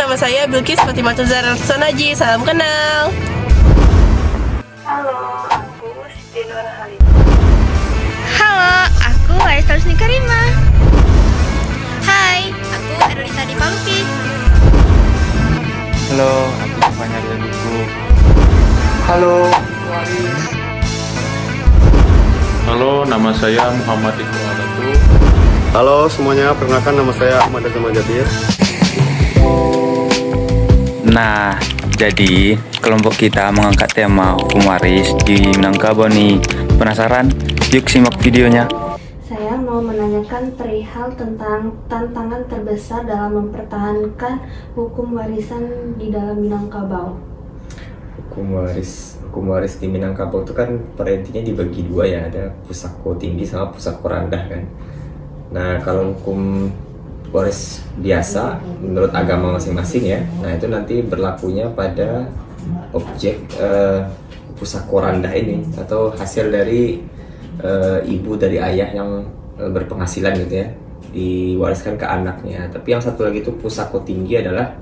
nama saya Bilkis Fatimah Zahra Sanaji. Salam kenal. Halo, aku Siti Nur Halim. Halo, aku Aisyah Husni Karima. Hai, aku Erlita di Pampi. Halo, aku Fanya dari Buku. Halo, Waris. Halo, nama saya Muhammad Iqbal Alatu. Halo semuanya, perkenalkan nama saya Ahmad Azam Jabir. Nah, jadi kelompok kita mengangkat tema hukum waris di Minangkabau nih. Penasaran? Yuk simak videonya. Saya mau menanyakan perihal tentang tantangan terbesar dalam mempertahankan hukum warisan di dalam Minangkabau. Hukum waris di Minangkabau itu kan pada intinya dibagi dua ya, ada pusako tinggi sama pusako rendah kan. Nah, kalau hukum waris biasa menurut agama masing-masing ya, nah itu nanti berlakunya pada objek pusako rendah ini atau hasil dari ibu dari ayah yang berpenghasilan gitu ya, diwariskan ke anaknya. Tapi yang satu lagi itu pusako tinggi adalah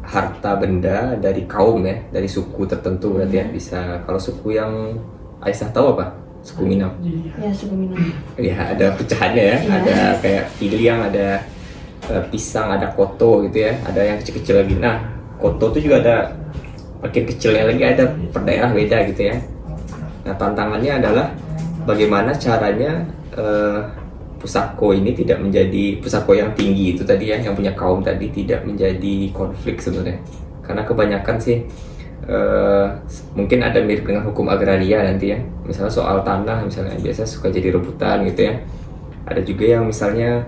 harta benda dari kaum ya, dari suku tertentu berarti ya. Bisa kalau suku yang Aisyah tahu apa? Suku Minang. Ya, suku Minang. Ya, ada pecahannya ya. Ada kayak piliang, ada pisang, ada koto gitu ya. Ada yang kecil-kecil lagi. Nah, koto itu juga ada makin kecilnya lagi, ada per daerah beda gitu ya. Nah, tantangannya adalah bagaimana caranya pusako ini tidak menjadi pusako yang tinggi itu tadi ya, yang punya kaum tadi tidak menjadi konflik sebenarnya. Karena kebanyakan sih mungkin ada mirip dengan hukum agraria nanti ya. Misalnya soal tanah misalnya biasa suka jadi rebutan gitu ya. Ada juga yang misalnya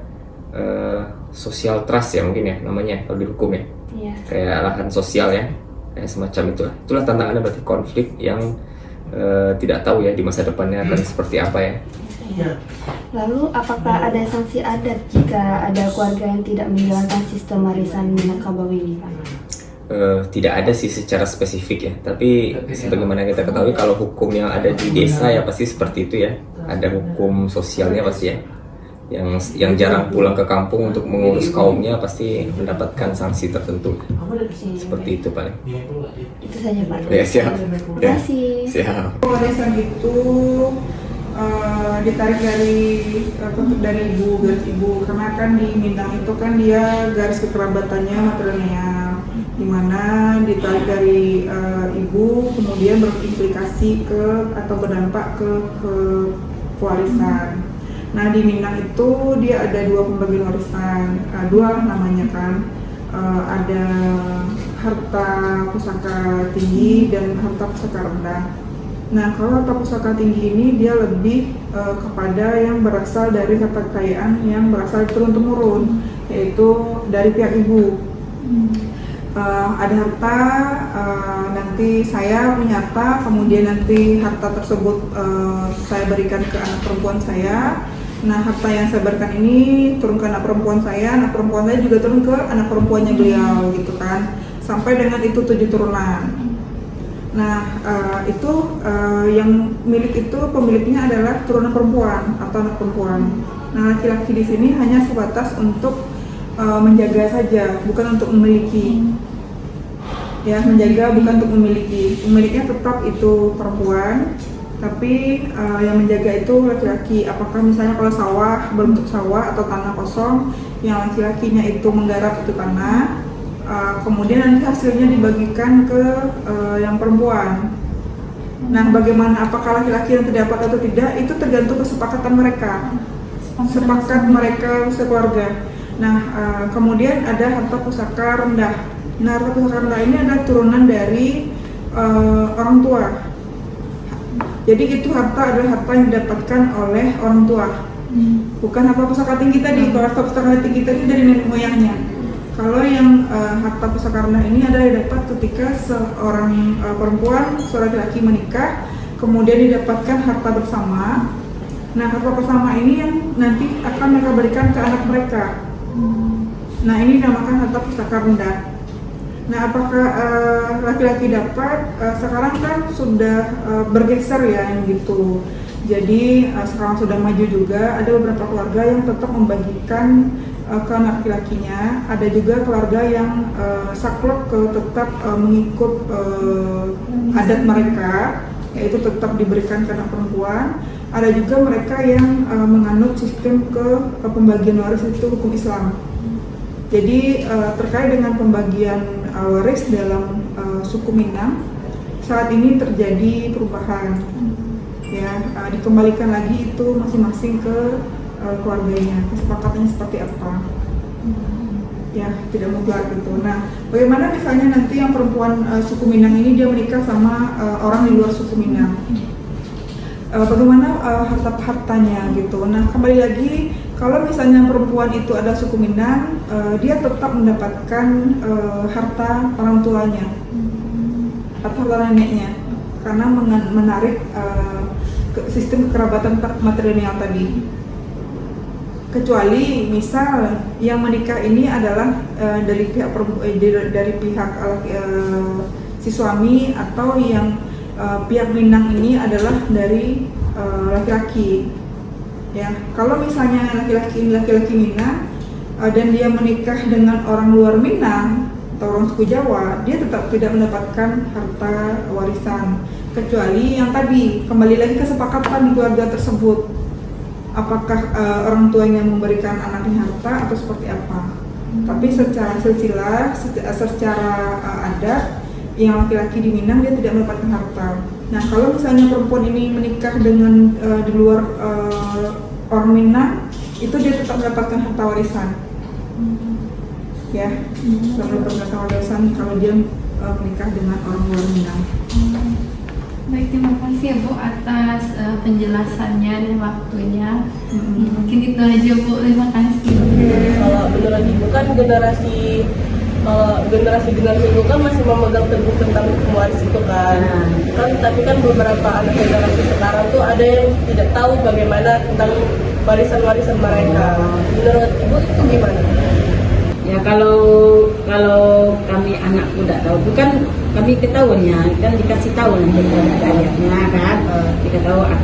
social trust ya mungkin ya namanya kalau di hukum ya. Iya. Kayak lahan sosial ya. Kayak semacam itulah. Itulah tantangannya berarti konflik yang tidak tahu ya di masa depannya akan seperti apa ya. Lalu, apakah ada sanksi adat jika ada keluarga yang tidak menjalankan sistem warisan Minangkabau ini, Pak? Tidak ada sih secara spesifik ya, tapi sebagaimana kita ketahui kalau hukum yang ada di desa ya pasti seperti itu ya. Ada hukum sosialnya pasti ya, yang jarang pulang ke kampung untuk mengurus kaumnya pasti mendapatkan sanksi tertentu. Seperti itu paling. Itu saja, Pak. Ya siap. Terima kasih. Siap. Warisan itu ditarik dari ibu, garis ibu, karena kan di Minang itu kan dia garis kekerabatannya matrilineal, dimana ditarik dari ibu kemudian berimplikasi ke atau berdampak ke warisan. Nah, di Minang itu dia ada dua pembagian warisan, dua namanya kan, ada harta pusaka tinggi dan harta pusaka rendah. Nah, kalau harta pusaka tinggi ini dia lebih kepada yang berasal dari harta kekayaan yang berasal turun-temurun, yaitu dari pihak ibu. Ada harta, nanti saya punya harta, kemudian nanti harta tersebut saya berikan ke anak perempuan saya. Nah, harta yang saya berikan ini turun ke anak perempuan saya juga turun ke anak perempuannya beliau gitu kan, sampai dengan itu 7 turunan. Nah, itu yang milik itu pemiliknya adalah turunan perempuan atau anak perempuan. Nah, laki-laki di sini hanya sebatas untuk menjaga saja, bukan untuk memiliki. Ya, menjaga bukan untuk memiliki. Pemiliknya tetap itu perempuan, tapi yang menjaga itu laki-laki. Apakah misalnya kalau sawah, berbentuk sawah atau tanah kosong, yang laki-lakinya itu menggarap itu tanah, kemudian nanti hasilnya dibagikan ke yang perempuan. Nah, bagaimana apakah laki-laki yang terdapat atau tidak itu tergantung kesepakatan mereka, sepakat mereka sekeluarga. Nah, kemudian ada harta pusaka rendah. Nah, harta pusaka rendah ini adalah turunan dari orang tua. Jadi itu harta adalah harta yang didapatkan oleh orang tua, bukan harta pusaka tinggi tadi. Kalau harta pusaka tinggi tadi dari nenek moyangnya. Kalau yang harta pusaka rendah ini adalah didapat ketika seorang perempuan, seorang laki-laki menikah, kemudian didapatkan harta bersama. Nah, harta bersama ini yang nanti akan mereka berikan ke anak mereka. Nah, ini dinamakan harta pusaka rendah. Nah, apakah laki-laki dapat? Sekarang kan sudah bergeser ya gitu. Jadi sekarang sudah maju juga, ada beberapa keluarga yang tetap membagikan ke anak laki-lakinya. Ada juga keluarga yang saklek tetap mengikut adat mereka, yaitu tetap diberikan ke anak perempuan. Ada juga mereka yang menganut sistem pembagian waris itu hukum Islam. Jadi terkait dengan pembagian waris dalam suku Minang, saat ini terjadi perubahan. Ya, dikembalikan lagi itu masing-masing ke keluarganya, kesepakatannya seperti apa. Ya, tidak mutlak gitu. Nah, bagaimana misalnya nanti yang perempuan suku Minang ini dia menikah sama orang di luar suku Minang? Bagaimana harta-hartanya gitu. Nah, kembali lagi, kalau misalnya perempuan itu ada suku Minang, dia tetap mendapatkan harta orang tuanya, harta neneknya, karena menarik sistem kekerabatan matrilineal tadi. Kecuali misal yang menikah ini adalah dari pihak si suami, atau yang pihak Minang ini adalah dari laki-laki. Ya, kalau misalnya laki-laki Minang dan dia menikah dengan orang luar Minang atau orang suku Jawa, dia tetap tidak mendapatkan harta warisan, kecuali yang tadi kembali lagi kesepakatan di keluarga tersebut, apakah orang tuanya memberikan anaknya harta atau seperti apa. Tapi secara silsilah, secara adat, yang laki-laki di Minang dia tidak mendapatkan harta. Nah, kalau misalnya perempuan ini menikah dengan di luar orang Minang, itu dia tetap mendapatkan harta warisan. Ya, tetap mendapatkan harta warisan kalau dia menikah dengan orang luar Minang. Baik, terima kasih ya Bu atas penjelasannya dan waktunya. Mungkin itu aja Bu, terima kasih. Kalau menurut Ibu kan generasi dulu kan masih memegang teguh tentang hukum waris itu kan. Tapi kan beberapa anak generasi sekarang tuh ada yang tidak tahu bagaimana tentang warisan-warisan mereka. Menurut Ibu itu gimana? Ya kalau kami anakku tidak tahu, bukan kami ketahuannya, kan dikasih tahu nanti kepada ayahnya kan, diketahui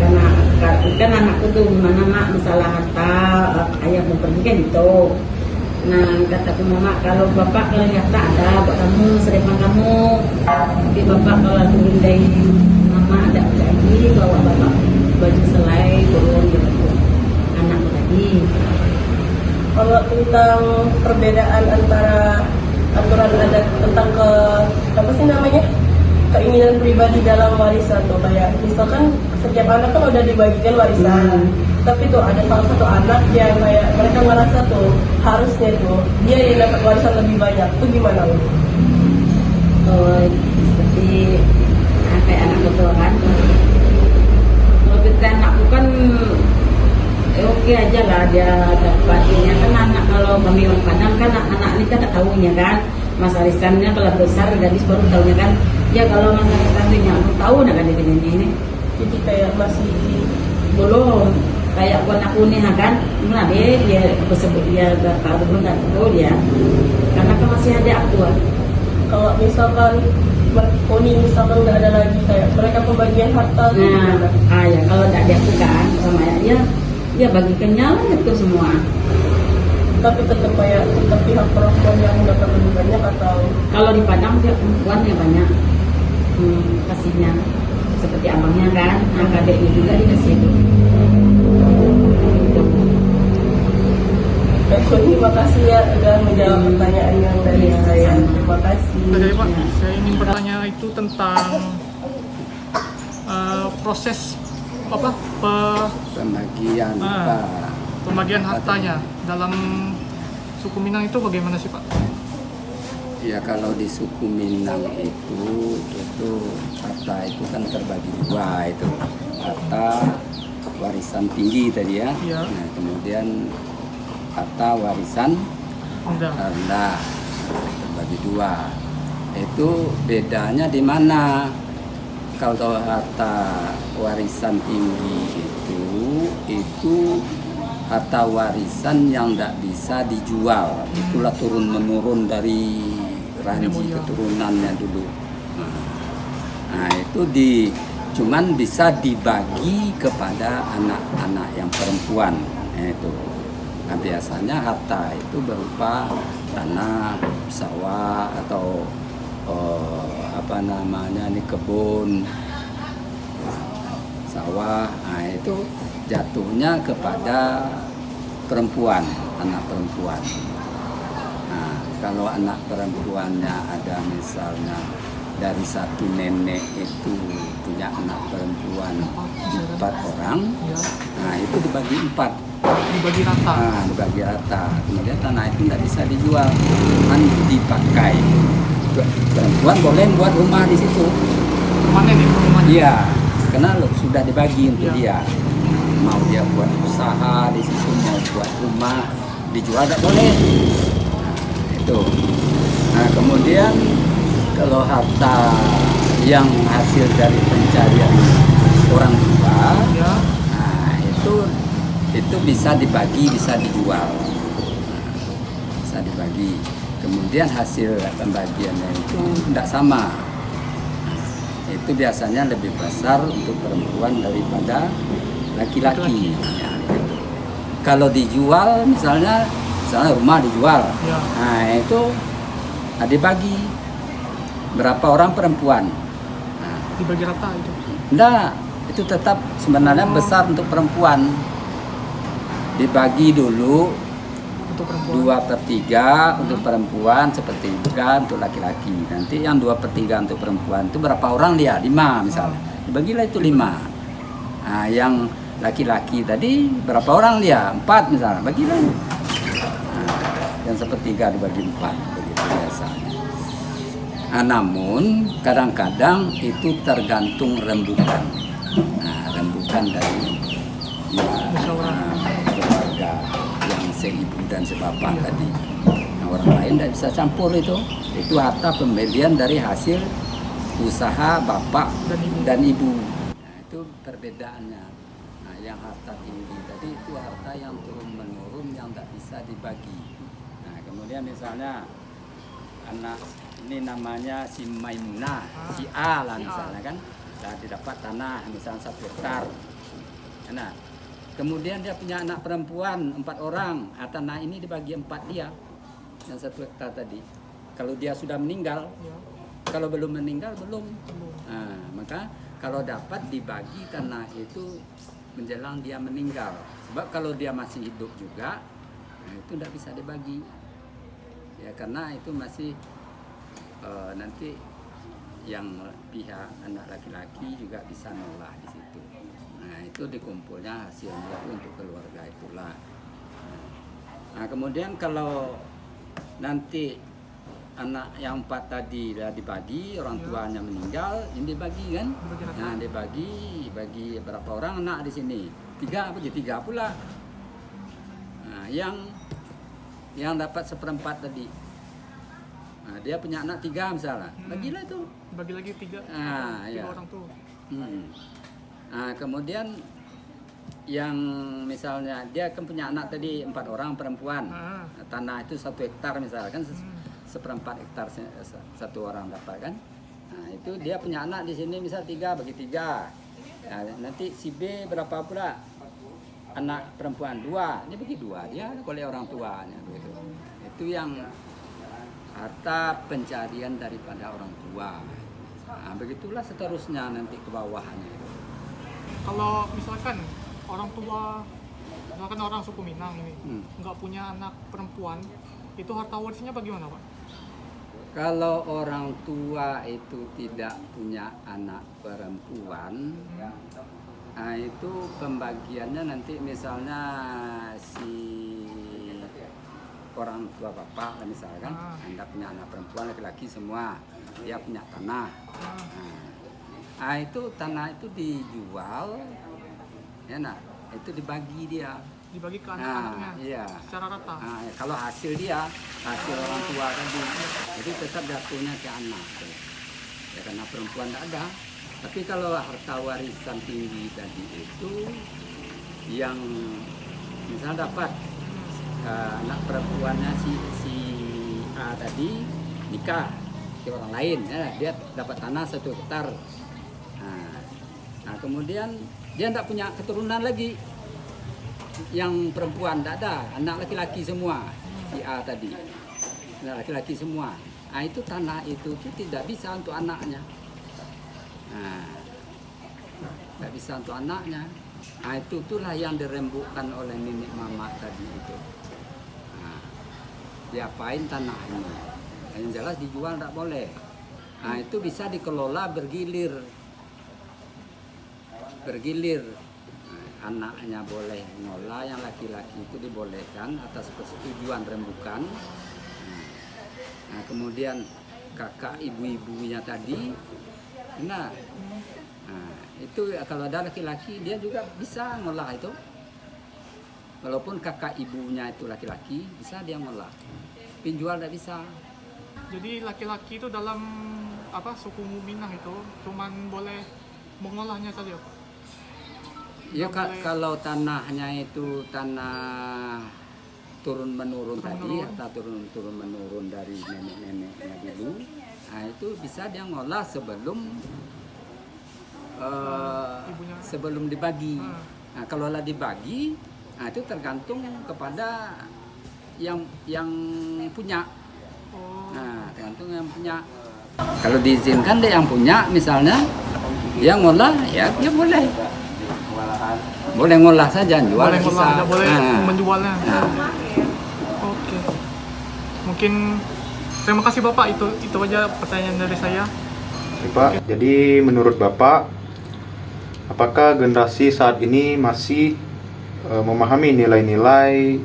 kan anakku tuh gimana mak masalah harta, ayah mau pergi kan itu. Nah kataku mama, kalau bapak kalau harta ada buat kamu, seremang kamu, tapi bapak kalau turun dari mama ada lagi bawa bapak baju selai turun gitu anakku tadi. Kalau tentang perbedaan antara aturan adat tentang keinginan pribadi dalam warisan tuh, kayak misalkan setiap anak kan udah dibagikan warisan, tapi tuh ada salah satu anak yang kayak mereka ngerasa tuh harusnya tuh dia yang dapat warisan lebih banyak, tuh gimana Bu? Seperti kayak anak betul kan, kalau kita anakku kan oke aja lah dia dapatnya kan. Anak kalau kami orang Padang kan anak ini kan tak tahunya kan mas warisannya, kalau besar gadis baru tahunya kan. Ya kalau mas warisannya aku tahu nak kan ini Jadi kayak masih belum kayak buat aku nih kan, mana dia sebut dia gak tahu, belum tak tahu dia karena kan masih ada aku. Kalau misalkan misalkan nggak ada lagi kayak mereka pembagian harta gitu. Nah, ya kalau tidak ada aku kan sama ayah ya bagikannya itu semua. Tapi tetap kayak pihak perempuan yang dapat lebih banyak atau? Kalau di Padang pihak perempuan yang banyak kasihnya, seperti abangnya kan, adiknya juga dikasih itu. Terima kasih ya udah menjawab pertanyaan yang dari saya. Terima kasih. Dari Pak, saya ingin bertanya itu tentang proses pembagian hartanya dalam suku Minang itu bagaimana sih Pak? Ya kalau di suku Minang itu harta itu kan terbagi dua, itu harta warisan tinggi tadi ya. Nah, kemudian harta warisan rendah terbagi dua. Itu bedanya di mana? Kalau harta warisan tinggi itu harta warisan yang tidak bisa dijual. Itulah turun menurun dari ranji keturunannya dulu. Nah itu cuman bisa dibagi kepada anak-anak yang perempuan. Nah, itu. Nah, biasanya harta itu berupa tanah, sawah atau kebun, sawah. Nah, itu jatuhnya kepada perempuan, anak perempuan. Nah, kalau anak perempuannya ada misalnya dari satu nenek itu punya anak perempuan 4 orang, nah itu dibagi 4. Dibagi rata. Nah, dibagi rata. Kemudian tanah itu nggak bisa dijual, kan dipakai. Perempuan boleh buat rumah di situ. Rumahnya nih, rumahnya. Iya, karena sudah dibagi untuk dia. Mau dia buat usaha di situ, mau buat rumah, dijual nggak boleh. Nah, itu. Nah, kemudian kalau harta yang hasil dari pencarian orang tua, nah itu bisa dibagi, bisa dijual, bisa dibagi. Kemudian hasil pembagiannya itu tidak sama. Itu biasanya lebih besar untuk perempuan daripada laki-laki. Ya, gitu. Kalau dijual, misalnya rumah dijual, nah itu dibagi berapa orang perempuan. Nah, dibagi rata itu? Enggak, itu tetap sebenarnya besar untuk perempuan. Dibagi dulu 2/3 untuk perempuan, 1/3 untuk laki-laki. Nanti yang 2/3 untuk perempuan itu berapa orang dia? 5 misalnya. Dibagilah itu 5. Nah, yang laki-laki tadi berapa orang dia? 4 misalnya. Bagilah. Nah, yang 1/3 dibagi 4 begitu biasanya. Nah, namun kadang-kadang itu tergantung rembukan. Nah, rembukan dari keluarga yang seibu dan sebapak tadi. Nah, orang lain tidak bisa campur itu. Itu harta pembelian dari hasil usaha bapak dan ibu. Nah, itu perbedaannya. Nah, yang harta tinggi tadi itu harta yang turun-menurun yang tidak bisa dibagi. Nah, kemudian misalnya anak ini namanya si Maimunah, si A lah misalnya kan, nah, didapat tanah misalnya 1 hektar. Nah, kemudian dia punya anak perempuan 4 orang, tanah ini dibagi 4 dia, yang 1 hektar tadi. Kalau dia sudah meninggal, kalau belum meninggal belum. Nah, maka kalau dapat dibagi tanah itu menjelang dia meninggal. Sebab kalau dia masih hidup juga, nah itu tidak bisa dibagi. Ya karena itu masih nanti yang pihak anak laki-laki juga bisa nolak di situ. Nah itu dikumpulnya hasilnya itu untuk keluarga itulah. Nah kemudian kalau nanti anak yang 4 tadi dah dibagi, orang tuanya meninggal, ini dibagi kan? Nah dibagi berapa orang anak di sini? 3 apa? 3 pula. Nah yang dapat 1/4 tadi. Nah, dia punya anak 3 misalnya, bagilah itu. Bagi lagi 3, nah, 3 ya. orang tuh. Nah, kemudian yang misalnya dia kan punya anak tadi 4 orang perempuan, tanah itu 1 hektar misalnya kan, 1/4 hektar 1 orang dapat kan. Nah, itu dia punya anak di sini misal 3 bagi 3. Nah, nanti si B berapa pula? Anak perempuan 2, ini bagi 2 dia oleh orang tuanya begitu. Itu yang harta pencarian daripada orang tua. Nah, begitulah seterusnya nanti ke bawahnya. Kalau misalkan orang tua, misalkan orang suku Minang ini nggak punya anak perempuan, itu harta warisnya bagaimana, Pak? Kalau orang tua itu tidak punya anak perempuan, nah itu pembagiannya nanti misalnya si orang tua bapak misalkan, Anda punya anak perempuan laki-laki semua, dia punya tanah. Nah, itu tanah itu dijual, ya nah, itu dibagi dia. Dibagi ke anak-anaknya, iya. Secara rata. Nah, kalau hasil dia, hasil orang tua tadi, jadi tetap jatuhnya ke anak. Ya karena perempuan tidak ada. Tapi kalau harta warisan tinggi tadi itu, yang misalnya dapat anak perempuannya si A tadi nikah ke orang lain, ya, dia dapat tanah 1 hektar. Nah, kemudian dia tidak punya keturunan lagi. yang perempuan, tidak ada. Anak laki-laki semua. Si A tadi. Anak laki-laki semua. Nah, itu tanah itu tidak bisa untuk anaknya. Nah, tidak bisa untuk anaknya. Nah, itulah yang dirembukkan oleh nenek mama tadi itu. Nah, diapain tanah ini? Yang jelas dijual tidak boleh. Nah, itu bisa dikelola bergilir. Bergilir. Nah, anaknya boleh mengolah, yang laki-laki itu dibolehkan atas persetujuan rembukan. Nah, kemudian kakak ibu-ibunya tadi, nah itu kalau ada laki-laki dia juga bisa ngolah itu. Walaupun kakak ibunya itu laki-laki, bisa dia ngolah. Penjual tidak bisa. Jadi laki-laki itu dalam suku Minang itu cuman boleh mengolahnya saja, Pak? Ya kalau tanahnya itu tanah turun menurun tadi atau turun menurun dari nenek-neneknya dulu, nah itu bisa dia ngolah sebelum dibagi. Nah, kalau lah dibagi, nah itu tergantung kepada yang punya. Nah, tergantung yang punya. Kalau diizinkan deh yang punya, misalnya dia ngolah, ya dia boleh. Boleh ngolah saja, jual boleh bisa. Ngolah, boleh menjualnya. Nah. Oke. Mungkin terima kasih Bapak, itu aja pertanyaan dari saya. Pak, jadi menurut Bapak, apakah generasi saat ini masih memahami nilai-nilai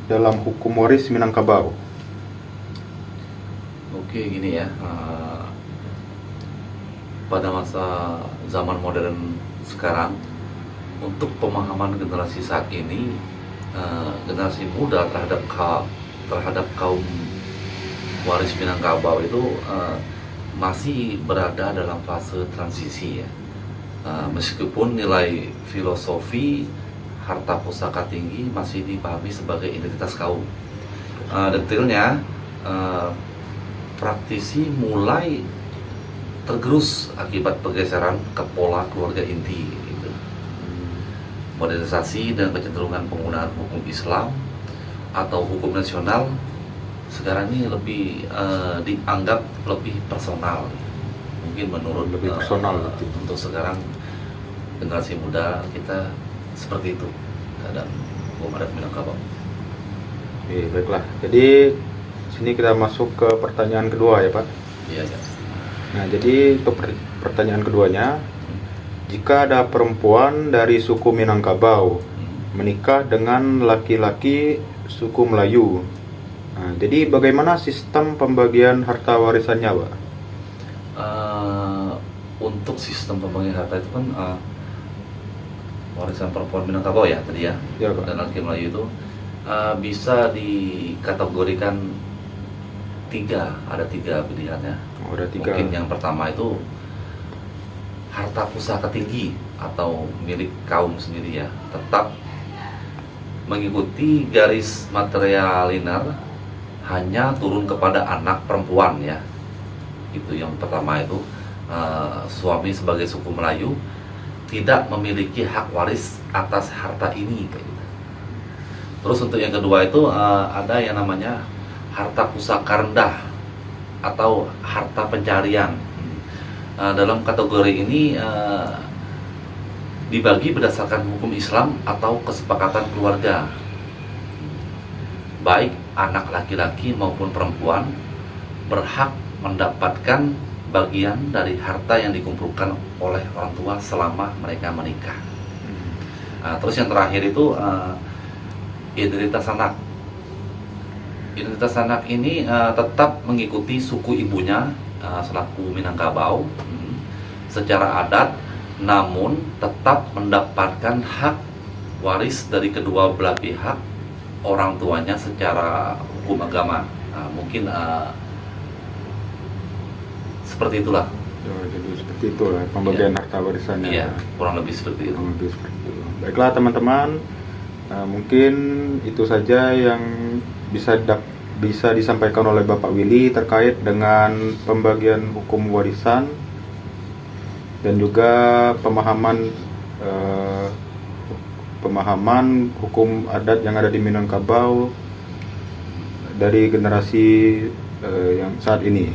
dalam hukum waris Minangkabau? Oke, gini ya. Pada masa zaman modern sekarang, untuk pemahaman generasi saat ini, generasi muda terhadap kaum waris Minangkabau itu masih berada dalam fase transisi ya. Meskipun nilai filosofi harta pusaka tinggi masih dipahami sebagai identitas kaum. Detailnya, praktisi mulai tergerus akibat pergeseran ke pola keluarga inti gitu. Modernisasi dan kecenderungan penggunaan hukum Islam atau hukum nasional sekarang ini lebih dianggap lebih personal. Mungkin menurut lebih personal untuk sekarang generasi muda kita seperti itu terhadap hukum adat Minangkabau. Oke, baiklah. Jadi sini kita masuk ke pertanyaan kedua ya Pak. Iya ya. Nah, jadi untuk pertanyaan keduanya, jika ada perempuan dari suku Minangkabau menikah dengan laki-laki suku Melayu, nah, jadi bagaimana sistem pembagian harta warisannya, Pak? Untuk sistem pembagian harta itu kan warisan perempuan Minangkabau ya tadi ya, dan laki Melayu itu bisa dikategorikan ada tiga pilihannya. Ada tiga. Mungkin yang pertama itu harta pusaka tinggi atau milik kaum sendiri ya, tetap mengikuti garis material linear, hanya turun kepada anak perempuan ya. Itu yang pertama itu, suami sebagai suku Melayu tidak memiliki hak waris atas harta ini kayak gitu. Terus untuk yang kedua itu ada yang namanya harta pusaka rendah atau harta pencarian. Dalam kategori ini dibagi berdasarkan hukum Islam atau kesepakatan keluarga. Baik anak laki-laki maupun perempuan berhak mendapatkan bagian dari harta yang dikumpulkan oleh orang tua selama mereka menikah. Terus yang terakhir itu identitas anak. Identitas anak ini tetap mengikuti suku ibunya selaku Minangkabau secara adat, namun tetap mendapatkan hak waris dari kedua belah pihak orang tuanya secara hukum agama. Mungkin seperti itulah. Jadi seperti itulah pembagian harta warisannya. Iya, kurang lebih seperti itu. Baiklah teman-teman, mungkin itu saja yang bisa disampaikan oleh Bapak Willy terkait dengan pembagian hukum warisan dan juga pemahaman pemahaman hukum adat yang ada di Minangkabau dari generasi yang saat ini.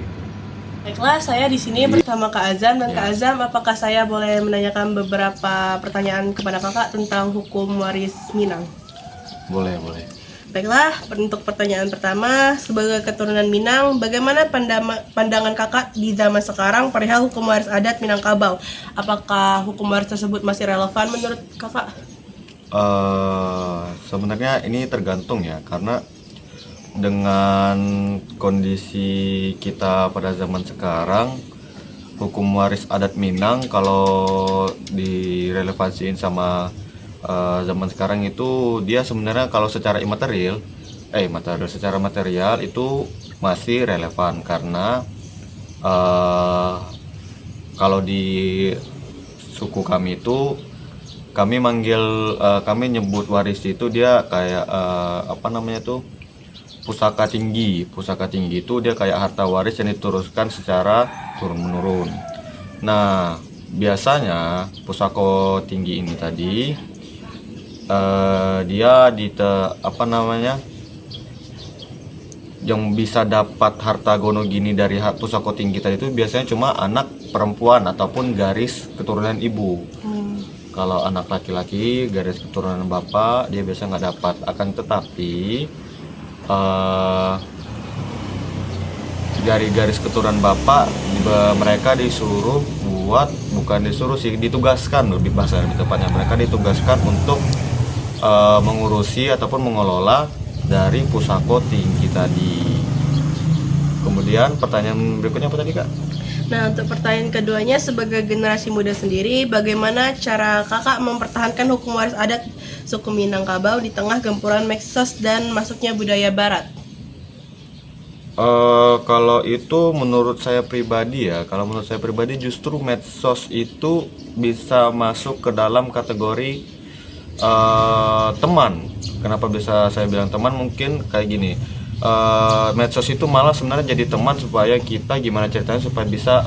Baiklah, saya di sini bersama Kak Azam dan Kak Azam, apakah saya boleh menanyakan beberapa pertanyaan kepada Kakak tentang hukum waris Minang? Boleh. Baiklah, untuk pertanyaan pertama, sebagai keturunan Minang, bagaimana pandangan Kakak di zaman sekarang perihal hukum waris adat Minangkabau? Apakah hukum waris tersebut masih relevan menurut Kakak? Sebenarnya ini tergantung ya, karena dengan kondisi kita pada zaman sekarang, hukum waris adat Minang kalau direlevansiin sama zaman sekarang itu dia sebenarnya kalau secara secara material itu masih relevan, karena kalau di suku kami itu kami nyebut waris itu dia kayak pusaka tinggi itu dia kayak harta waris yang diteruskan secara turun-menurun. Nah, biasanya pusaka tinggi ini tadi dia yang bisa dapat harta gono gini dari pusaka tinggi tadi itu biasanya cuma anak perempuan ataupun garis keturunan ibu. Kalau anak laki-laki garis keturunan bapak dia biasa nggak dapat. Akan tetapi dari garis keturunan bapak mereka disuruh ditugaskan, lebih tepatnya mereka ditugaskan untuk mengurusi ataupun mengelola dari pusaka tinggi tadi. Kemudian pertanyaan berikutnya apa tadi, Kak? Nah, untuk pertanyaan keduanya, sebagai generasi muda sendiri, bagaimana cara Kakak mempertahankan hukum waris adat suku Minangkabau di tengah gempuran medsos dan masuknya budaya barat? Kalau itu menurut saya pribadi justru medsos itu bisa masuk ke dalam kategori teman. Kenapa bisa saya bilang teman? Mungkin kayak gini, medsos itu malah sebenarnya jadi teman supaya kita gimana ceritanya supaya bisa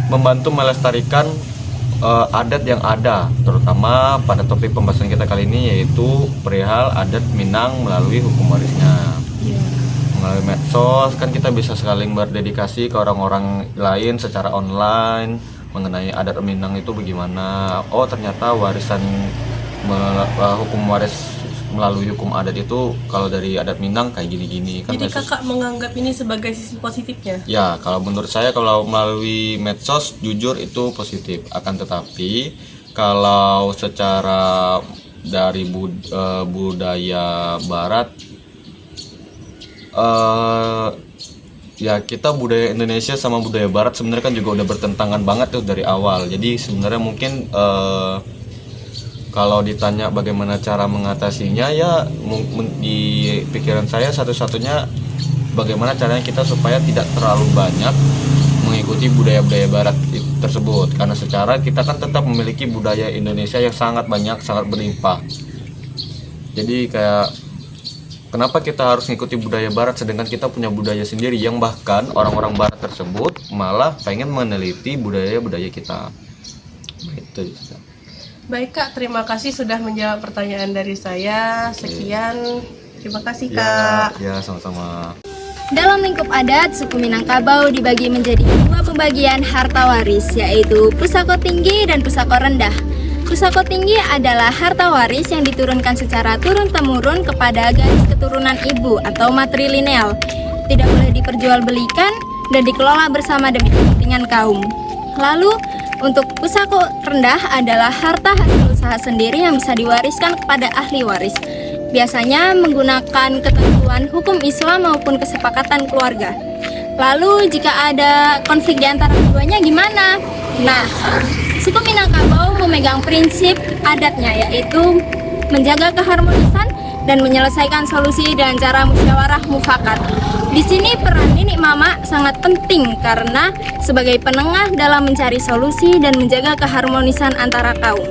membantu melestarikan adat yang ada, terutama pada topik pembahasan kita kali ini, yaitu perihal adat Minang melalui hukum warisnya. Melalui medsos kan kita bisa saling berdedikasi ke orang-orang lain secara online mengenai adat Minang itu bagaimana. Oh, ternyata warisan hukum waris melalui hukum adat itu kalau dari adat Minang kayak gini-gini kan. Jadi Kakak menganggap ini sebagai sisi positifnya? Ya, kalau menurut saya kalau melalui medsos jujur itu positif. Akan tetapi kalau secara dari budaya barat, ya kita budaya Indonesia sama budaya barat sebenarnya kan juga udah bertentangan banget tuh dari awal. Jadi sebenarnya mungkin kalau ditanya bagaimana cara mengatasinya, ya di pikiran saya satu-satunya bagaimana caranya kita supaya tidak terlalu banyak mengikuti budaya-budaya barat tersebut, karena secara kita kan tetap memiliki budaya Indonesia yang sangat banyak, sangat berlimpah. Jadi kayak kenapa kita harus mengikuti budaya barat sedangkan kita punya budaya sendiri yang bahkan orang-orang barat tersebut malah pengen meneliti budaya-budaya kita. Itu. Baik Kak, terima kasih sudah menjawab pertanyaan dari saya. Sekian, terima kasih Kak. Ya, sama-sama. Dalam lingkup adat, suku Minangkabau dibagi menjadi dua pembagian harta waris, yaitu pusaka tinggi dan pusaka rendah. Pusaka tinggi adalah harta waris yang diturunkan secara turun-temurun kepada garis keturunan ibu atau matrilineal. Tidak boleh diperjualbelikan dan dikelola bersama demi kepentingan kaum. Lalu, untuk pusaka rendah adalah harta hasil usaha sendiri yang bisa diwariskan kepada ahli waris. Biasanya menggunakan ketentuan hukum Islam maupun kesepakatan keluarga. Lalu jika ada konflik di antara keduanya gimana? Nah, suku Minangkabau memegang prinsip adatnya, yaitu menjaga keharmonisan dan menyelesaikan solusi dengan cara musyawarah mufakat. Di sini peran nenek mama sangat penting karena sebagai penengah dalam mencari solusi dan menjaga keharmonisan antara kaum.